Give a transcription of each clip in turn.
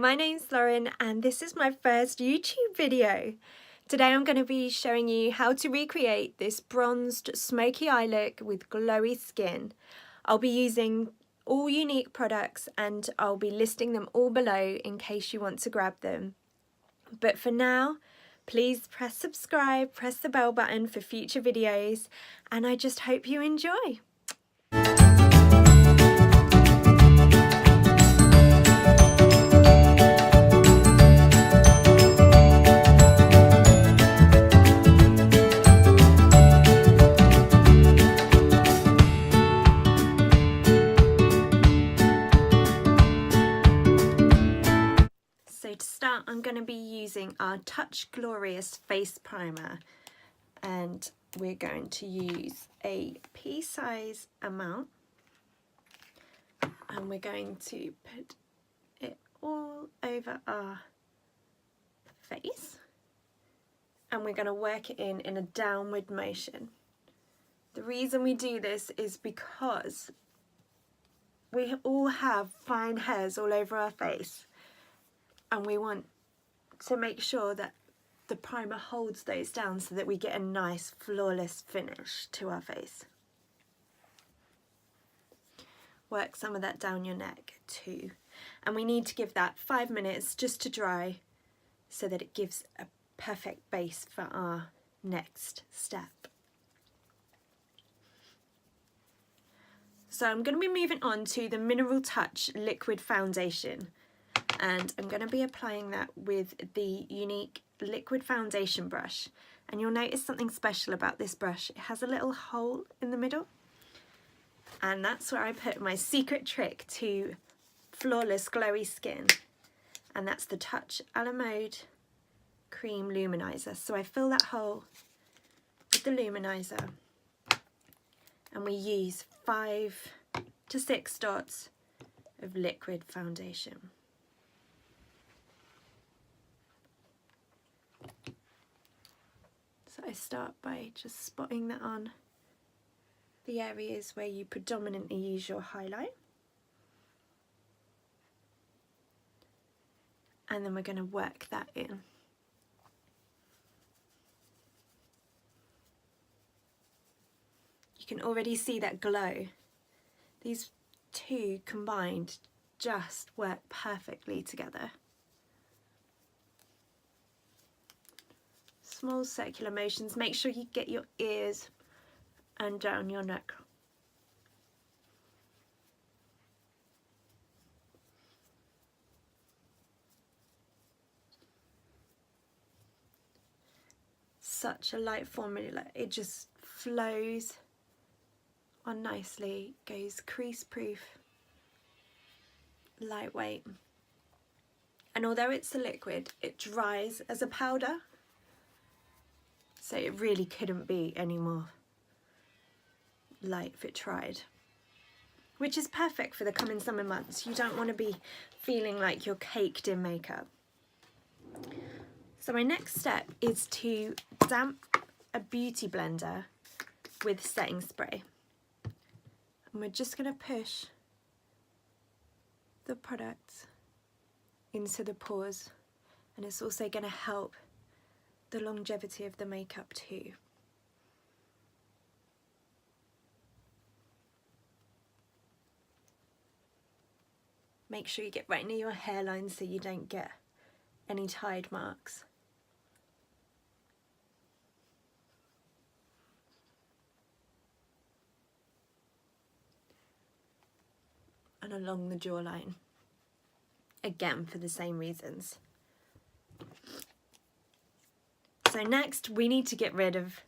my name's Lauren and this is my first YouTube video. Today I'm going to be showing you how to recreate this bronzed smoky eye look with glowy skin. I'll be using all unique products and I'll be listing them all below in case you want to grab them. But for now, please press subscribe, press the bell button for future videos, and I just hope you enjoy. So to start, I'm going to be using our Touch Glorious Face Primer, and we're going to use a pea-size amount, and we're going to put it all over our face, and we're going to work it in a downward motion. The reason we do this is because we all have fine hairs all over our face, and we want to make sure that the primer holds those down so that we get a nice flawless finish to our face. Work some of that down your neck too. And we need to give that 5 minutes just to dry so that it gives a perfect base for our next step. So I'm going to be moving on to the Mineral Touch Liquid Foundation. And I'm going to be applying that with the unique liquid foundation brush, and you'll notice something special about this brush. It has a little hole in the middle, and that's where I put my secret trick to flawless glowy skin, and that's the Touch a la Mode Cream Luminizer. So I fill that hole with the luminizer, and we use 5 to 6 dots of liquid foundation. So I start by just spotting that on the areas where you predominantly use your highlight. And then we're going to work that in. You can already see that glow. These two combined just work perfectly together. Small circular motions. Make sure you get your ears and down your neck. Such a light formula. It just flows on nicely, goes crease proof, lightweight. And although it's a liquid, it dries as a powder. So it really couldn't be any more light if it tried, which is perfect for the coming summer months. You don't want to be feeling like you're caked in makeup. So my next step is to damp a beauty blender with setting spray. And we're just going to push the product into the pores, and it's also going to help the longevity of the makeup too. Make sure you get right near your hairline so you don't get any tide marks. And along the jawline, again for the same reasons. So next we need to get rid of,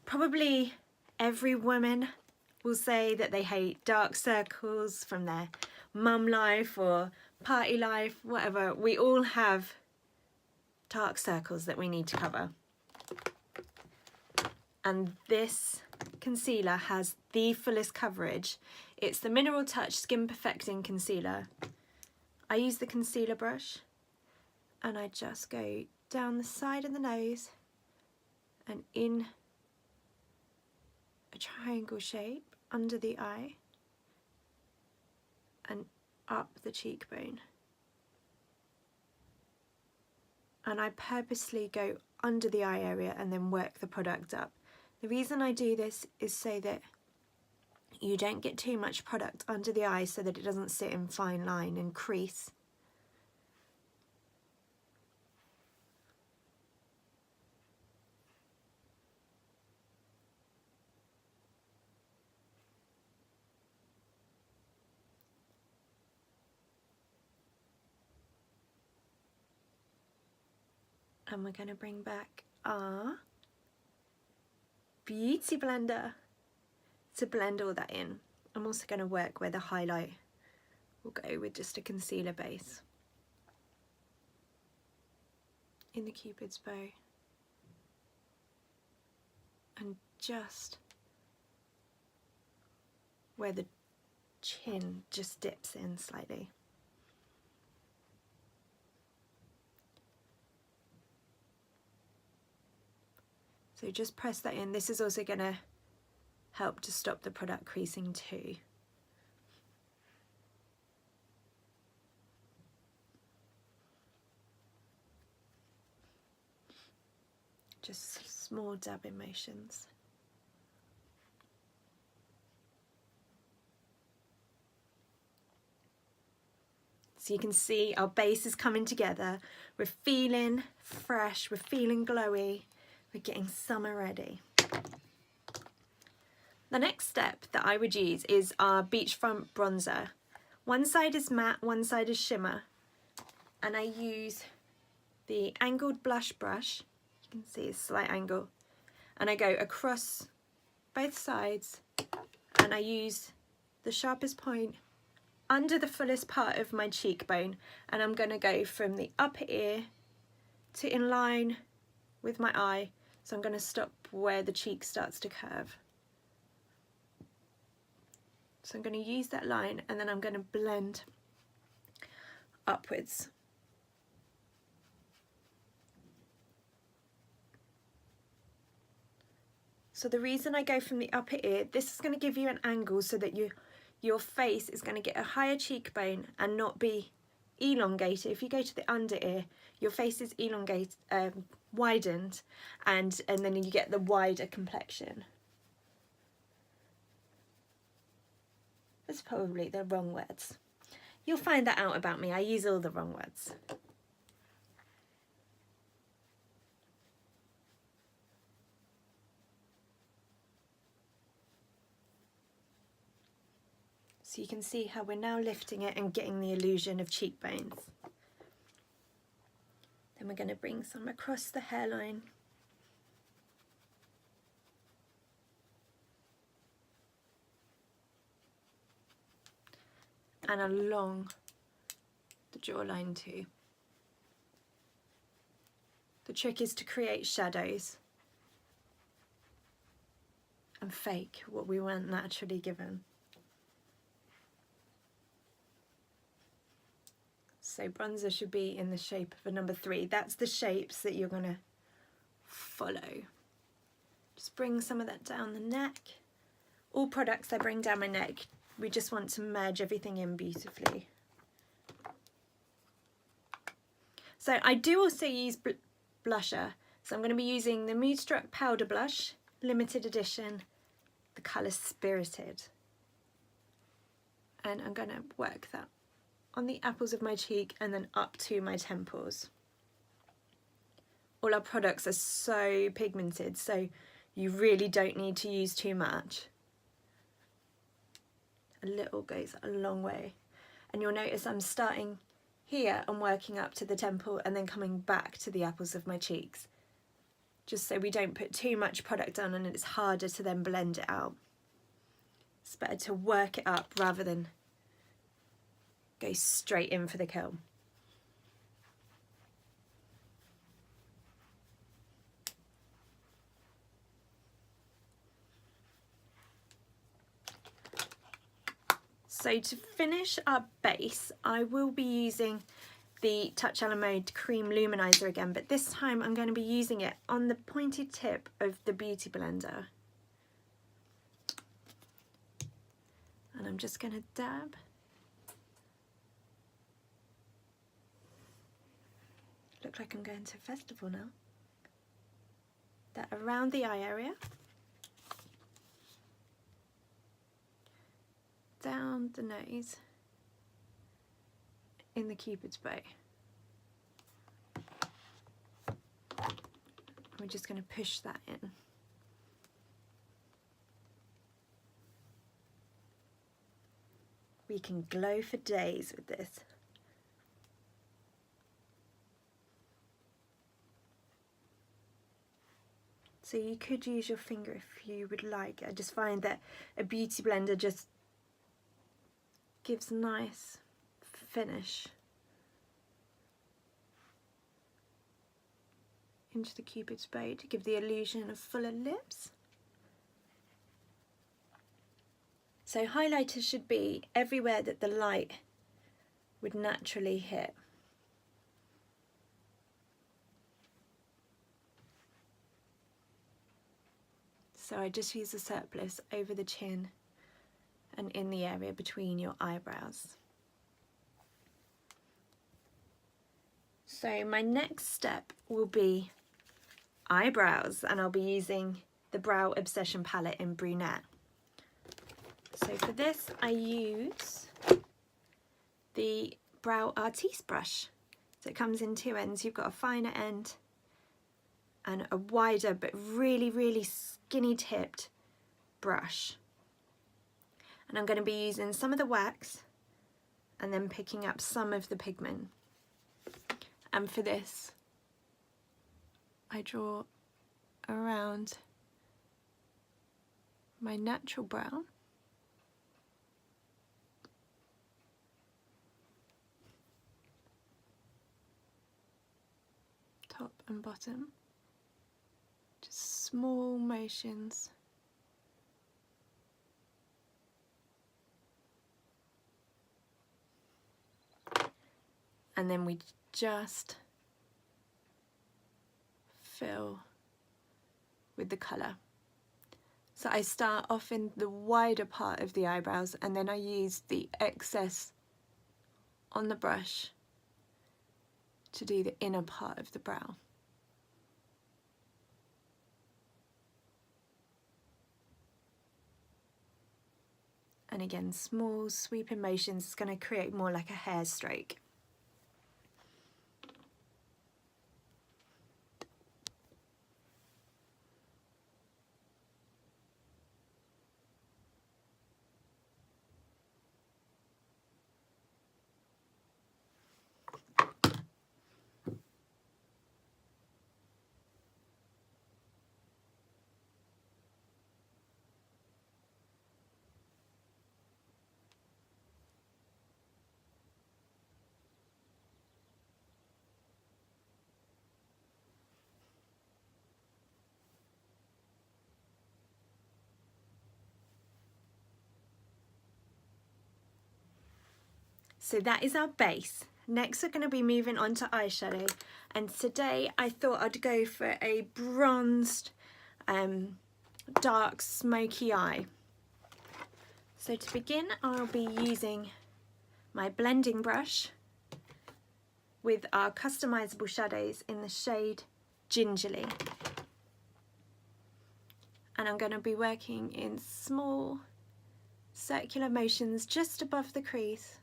probably every woman will say that they hate dark circles from their mum life or party life, whatever. We all have dark circles that we need to cover. And this concealer has the fullest coverage. It's the Mineral Touch Skin Perfecting Concealer. I use the concealer brush and I just go down the side of the nose and in a triangle shape under the eye and up the cheekbone. and I purposely go under the eye area and then work the product up. The reason I do this is so that you don't get too much product under the eye, so that it doesn't sit in fine line and crease. And we're going to bring back our beauty blender to blend all that in. I'm also going to work where the highlight will go with just a concealer base in the Cupid's bow, and just where the chin just dips in slightly. So just press that in. This is also going to help to stop the product creasing too. Just small dabbing motions. So you can see our base is coming together. We're feeling fresh, we're feeling glowy, we're getting summer ready. The next step that I would use is our Beachfront bronzer. One side is matte, one side is shimmer, and I use the angled blush brush. You can see a slight angle, and I go across both sides, and I use the sharpest point under the fullest part of my cheekbone, and I'm going to go from the upper ear to in line with my eye. So I'm going to stop where the cheek starts to curve. So I'm going to use that line, and then I'm going to blend upwards. So the reason I go from the upper ear, this is going to give you an angle so that your face is going to get a higher cheekbone and not be elongated. If you go to the under ear, your face is elongated, widened, and then you get the wider complexion. That's probably the wrong words. You'll find that out about me. I use all the wrong words. So you can see how we're now lifting it and getting the illusion of cheekbones. Then we're going to bring some across the hairline. And along the jawline too. The trick is to create shadows and fake what we weren't naturally given. So bronzer should be in the shape of a number 3. That's the shapes that you're going to follow. Just bring some of that down the neck. All products I bring down my neck, we just want to merge everything in beautifully. So I do also use blusher. So I'm going to be using the Moodstruck Powder Blush, limited edition, the colour Spirited. And I'm going to work that on the apples of my cheek and then up to my temples. All our products are so pigmented, so you really don't need to use too much. A little goes a long way. And you'll notice I'm starting here and working up to the temple and then coming back to the apples of my cheeks, just so we don't put too much product on and it's harder to then blend it out. It's better to work it up rather than go straight in for the kill. So to finish our base, I will be using the Touch a la Mode Cream Luminizer again, but this time I'm going to be using it on the pointed tip of the Beauty Blender. And I'm just going to dab. Look like I'm going to a festival now. That around the eye area. Down the nose. In the Cupid's bow. We're just going to push that in. We can glow for days with this. So you could use your finger if you would like. I just find that a beauty blender just gives a nice finish into the Cupid's bow to give the illusion of fuller lips. So highlighter should be everywhere that the light would naturally hit. So I just use the surplus over the chin and in the area between your eyebrows. So my next step will be eyebrows, and I'll be using the Brow Obsession palette in Brunette. So for this I use the Brow Artiste brush. So it comes in two ends. You've got a finer end and a wider but really skinny tipped brush. And I'm going to be using some of the wax and then picking up some of the pigment. And for this I draw around my natural brow. Top and bottom. Just small motions. And then we just fill with the colour. So I start off in the wider part of the eyebrows and then I use the excess on the brush to do the inner part of the brow. And again, small sweeping motions is going to create more like a hair stroke. So that is our base. Next we're going to be moving on to eyeshadow, and today I thought I'd go for a bronzed dark smoky eye. So to begin I'll be using my blending brush with our Customisable shadows in the shade Gingerly, and I'm going to be working in small circular motions just above the crease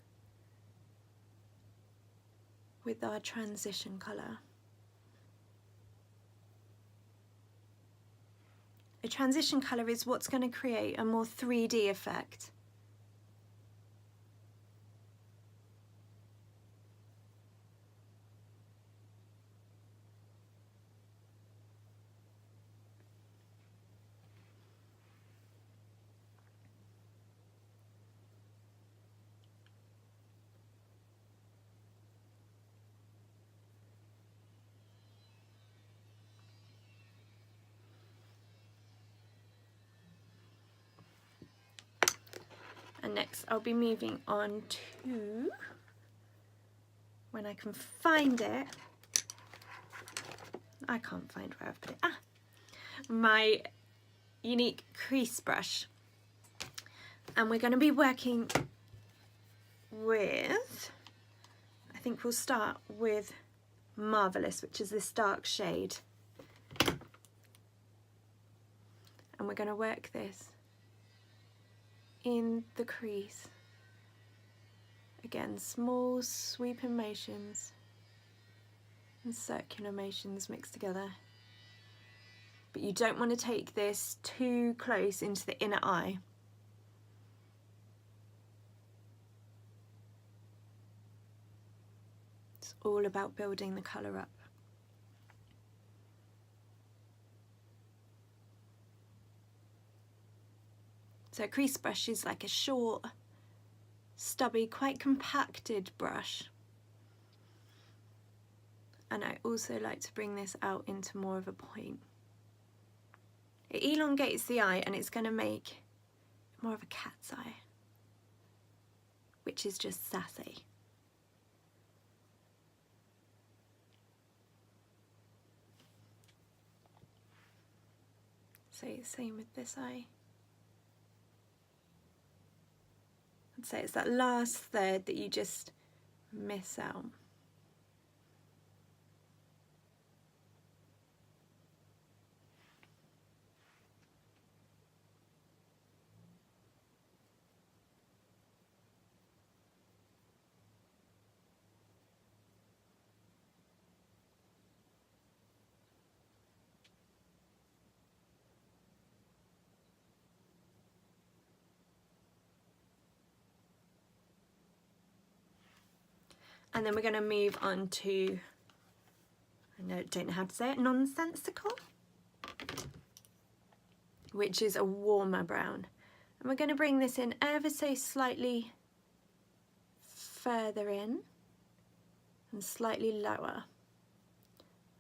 with our transition colour. A transition colour is what's going to create a more 3D effect. And next I'll be moving on to, when I can find it, I can't find where I've put it, my unique crease brush. And we're going to be working with, I think we'll start with Marvelous, which is this dark shade. And we're going to work this in the crease. Again, small sweeping motions and circular motions mixed together. But you don't want to take this too close into the inner eye. It's all about building the colour up. So a crease brush is like a short, stubby, quite compacted brush. And I also like to bring this out into more of a point. It elongates the eye and it's going to make more of a cat's eye, which is just sassy. So same with this eye. I'd say it's that last third that you just miss out. And then we're going to move on to, don't know how to say it, nonsensical, which is a warmer brown. And we're going to bring this in ever so slightly further in and slightly lower.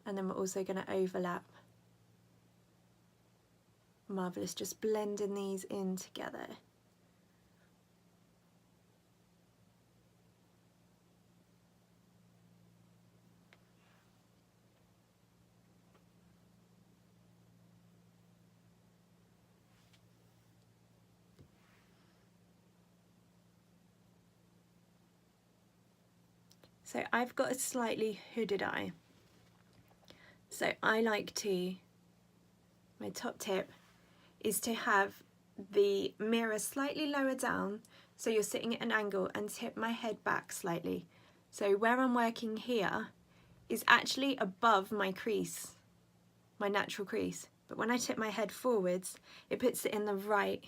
And then we're also going to overlap. Marvellous, just blending these in together. So I've got a slightly hooded eye. So I like to, my top tip is to have the mirror slightly lower down so you're sitting at an angle, and tip my head back slightly. So where I'm working here is actually above my crease, my natural crease. But when I tip my head forwards, it puts it in the right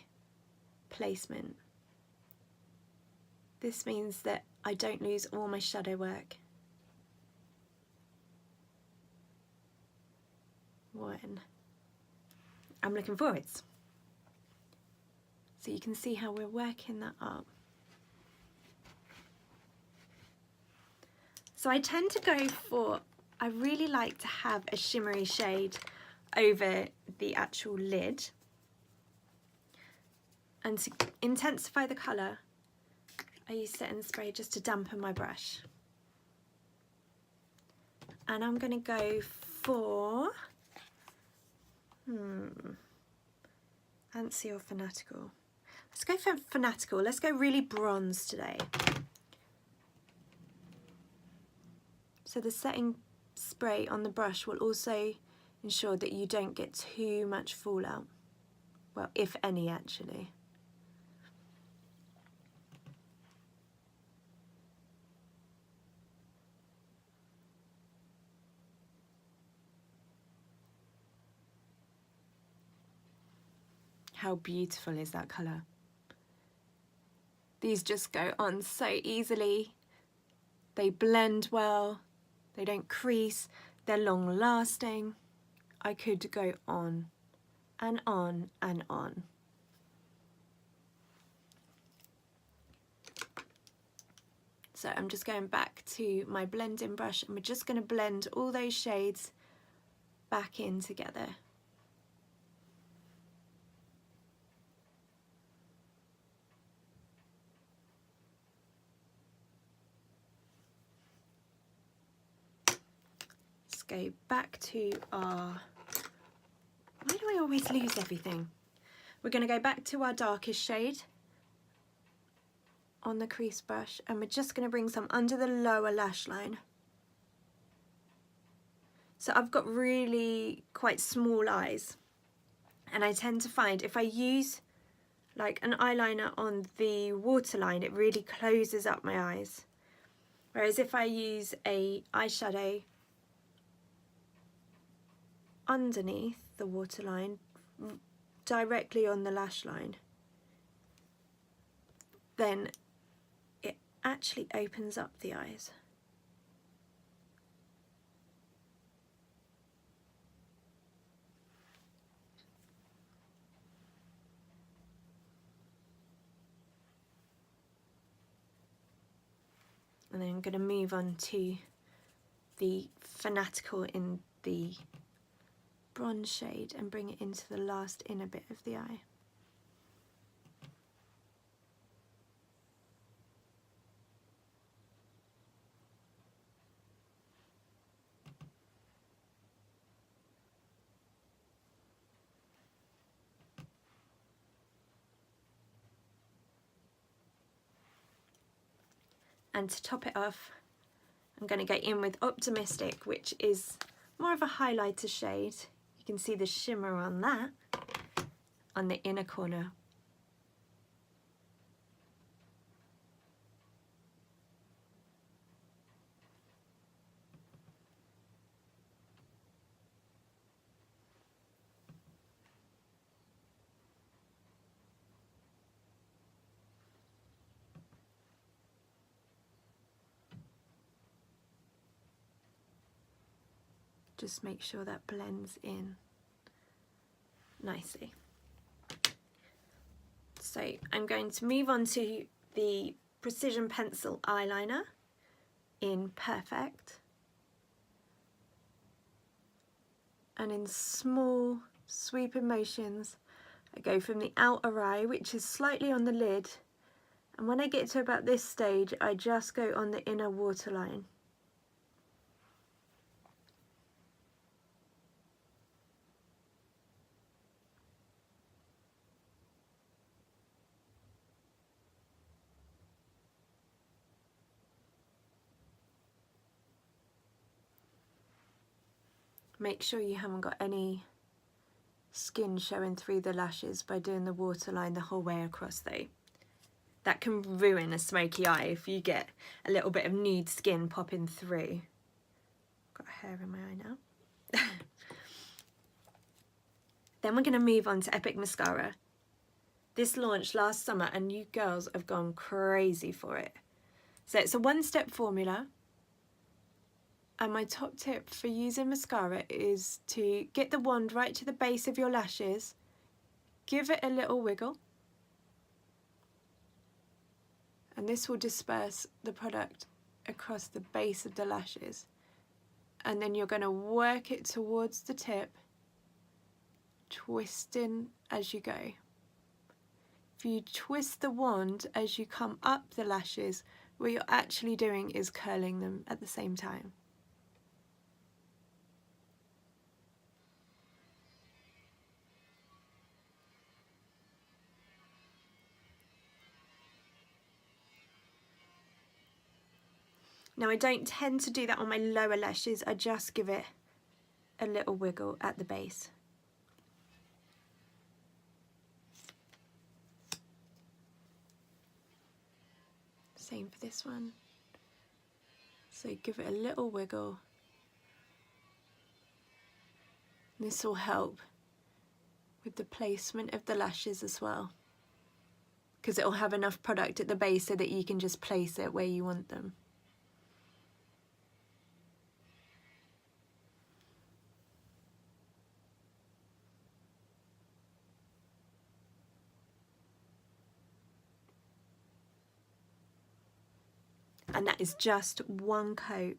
placement. This means that I don't lose all my shadow work when I'm looking forwards. So you can see how we're working that up. So I tend to go for, I really like to have a shimmery shade over the actual lid. And to intensify the colour, I use setting spray just to dampen my brush. And I'm going to go for fancy or fanatical. Let's go for fanatical. Let's go really bronze today. So the setting spray on the brush will also ensure that you don't get too much fallout. Well, if any, actually. How beautiful is that colour? These just go on so easily. They blend well, they don't crease, they're long lasting. I could go on and on and on. So I'm just going back to my blending brush and we're just going to blend all those shades back in together. Go back to our, why do I always lose everything? We're going to go back to our darkest shade on the crease brush and we're just going to bring some under the lower lash line. So I've got really quite small eyes, and I tend to find if I use like an eyeliner on the waterline, it really closes up my eyes. Whereas if I use a eyeshadow underneath the waterline, directly on the lash line, then it actually opens up the eyes. And then I'm going to move on to the Fanatical in the bronze shade and bring it into the last inner bit of the eye. And to top it off, I'm going to go in with Optimistic, which is more of a highlighter shade. You can see the shimmer on that, on the inner corner. Just make sure that blends in nicely. So I'm going to move on to the Precision Pencil eyeliner in Perfect. And in small sweeping motions, I go from the outer eye, which is slightly on the lid, and when I get to about this stage, I just go on the inner waterline. Make sure you haven't got any skin showing through the lashes by doing the waterline the whole way across though. That can ruin a smoky eye if you get a little bit of nude skin popping through. Got a hair in my eye now. Then we're going to move on to Epic Mascara. This launched last summer and you girls have gone crazy for it. So it's a one-step formula. And my top tip for using mascara is to get the wand right to the base of your lashes, give it a little wiggle, and this will disperse the product across the base of the lashes. And then you're going to work it towards the tip, twisting as you go. If you twist the wand as you come up the lashes, what you're actually doing is curling them at the same time. Now I don't tend to do that on my lower lashes, I just give it a little wiggle at the base. Same for this one. So give it a little wiggle. This will help with the placement of the lashes as well, because it will have enough product at the base so that you can just place it where you want them. And that is just one coat.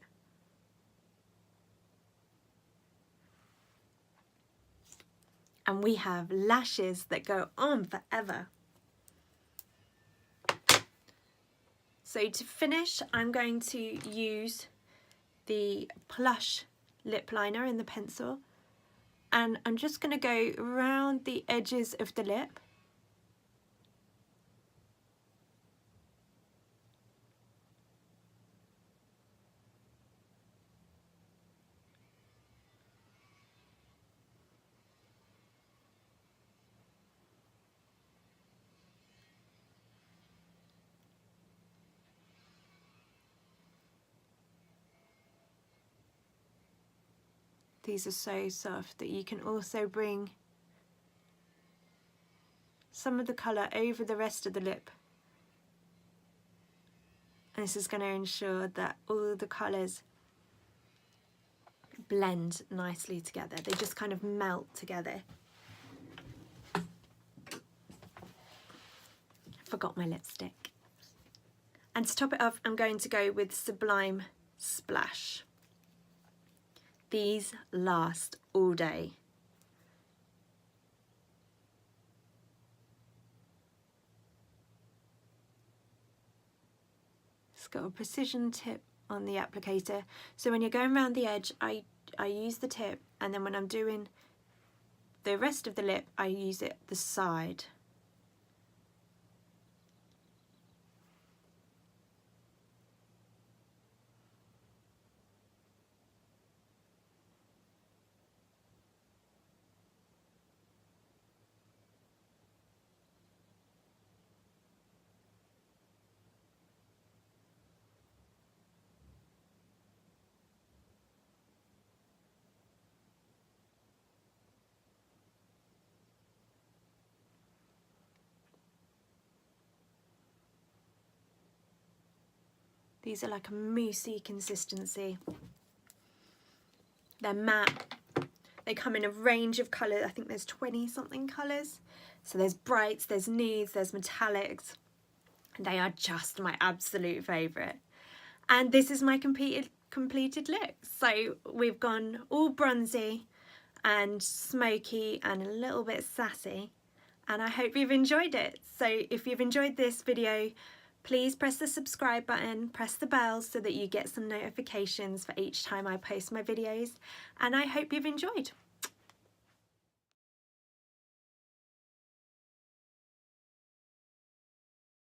And we have lashes that go on forever. So to finish, I'm going to use the Plush lip liner in the pencil, and I'm just going to go around the edges of the lip. These are so soft that you can also bring some of the colour over the rest of the lip. And this is going to ensure that all the colours blend nicely together. They just kind of melt together. Forgot my lipstick. And to top it off, I'm going to go with Sublime Splash. These last all day. It's got a precision tip on the applicator, so when you're going around the edge, I use the tip, and then when I'm doing the rest of the lip, I use it the side. These are like a moussey consistency. They're matte. They come in a range of colours. I think there's 20 something colours. So there's brights, there's nudes, there's metallics. They are just my absolute favourite. And this is my completed look. So we've gone all bronzy and smoky and a little bit sassy. And I hope you've enjoyed it. So if you've enjoyed this video, please press the subscribe button, press the bell so that you get some notifications for each time I post my videos, and I hope you've enjoyed.